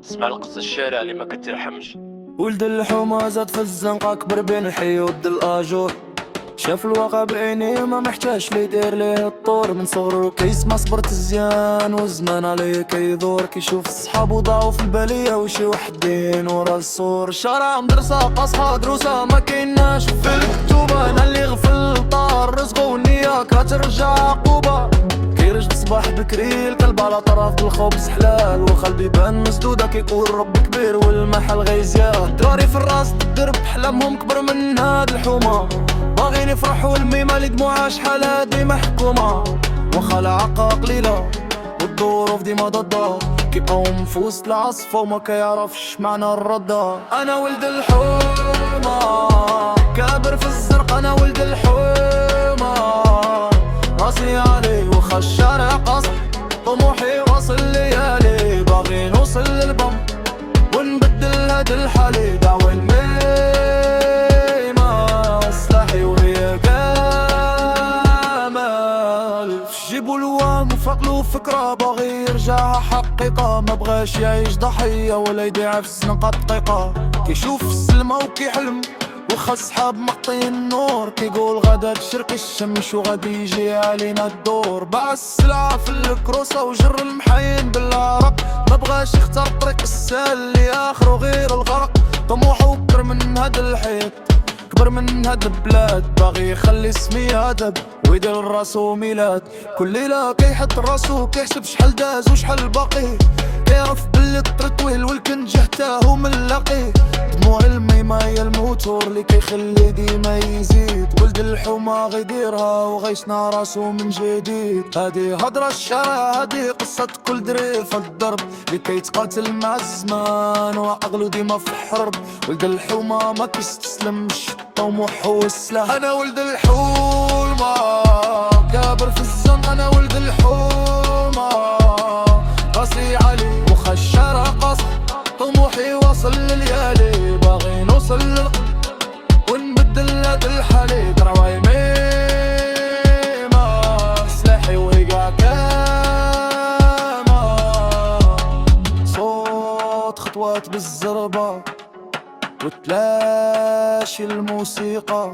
اسمع القصة الشارع اللي ما كترحمش. ولد الحومة زاد في الزنقة، كبر بين الحي ود الآجور. شاف الواقع بعينيه ما محتاج لي يدير ليه الطور. من صغرو كيسمع صبرت الزيان والزمان عليه كيدور. كيشوف صحابو ضاعو في البلية وشي وحدين ورا السور. الشارع مدرسة قاصحة دروسة ما كايناش في الكتوبة. انا اللي غفل طار رزقو والنية كترجع عقوبة. كيرجع صباح بكري الكلب على طرف الخبز حلال، وخا البيبان مسدودة كيقول رب كبير والمحل غيزياد. دراري في الراس الدرب حلمهم كبر من هاد الحومة، باغيين يفرحوا الميمة اللي دموعها شحال هادي محكومة. وخا العاقة قليلة والظروف ديما ضدها، كيبقاو في وسط العاصفة وما كيعرفش معنى الردة. انا ولد الحومة كابر في الزرق، انا ولد الحومة راسي علي وخا الشارع قصر. طموحي واصل ليالي باغي نوصل للبم ونبدل هاد الحالي. دعوة الميمة سلاحي وهي كامل في جيبو الوام وفقلو فكرة باغي يرجعها حقيقة. ما بغاش يعيش ضحية ولا يضيع في الزنقة دقيقة. كيشوف السلمة وكيحلم وخا صحاب مقطين النور. كيقول غدا تشرق الشمس وغادي يجي علينا الدور. باع السلعة في الكروسة وجر المحاين بالعرق. ما بغاش يختار طريق السهل اللي اخره غير الغرق. طموحه كبر من هاد الحيط كبر من هاد البلاد، باغي يخلي اسمي ادب ويدير راسو ميلاد. كل ليلة كيحط راسو كيحسب شحال داز وشحال باقي. كيعرف بلي الطريق طويل والكنجة تاهو من لاقي. دموع الميمة هي الموتور اللي كيخلي ديما يزيد. ولد الحومة غيديرها وغيصنع راسو من جديد. هادي هضرة الشارع، هادي قصة كل دري في الدرب اللي كيتقاتل مع الزمان وعقلو ديما في حرب. ولد الحومة ما كيستسلمش، طموحه هو السلاح. انا ولد الحومة كابر في الزنقة، انا ولد الحومة راسي علي وخا الشارع قصر. طموحي واصل لليالي باغي نوصل ونبدل هاد الحالي. دراوي ميمة سلاحي ويقع كامة. صوت خطوات بالزربة وتلاشي الموسيقى.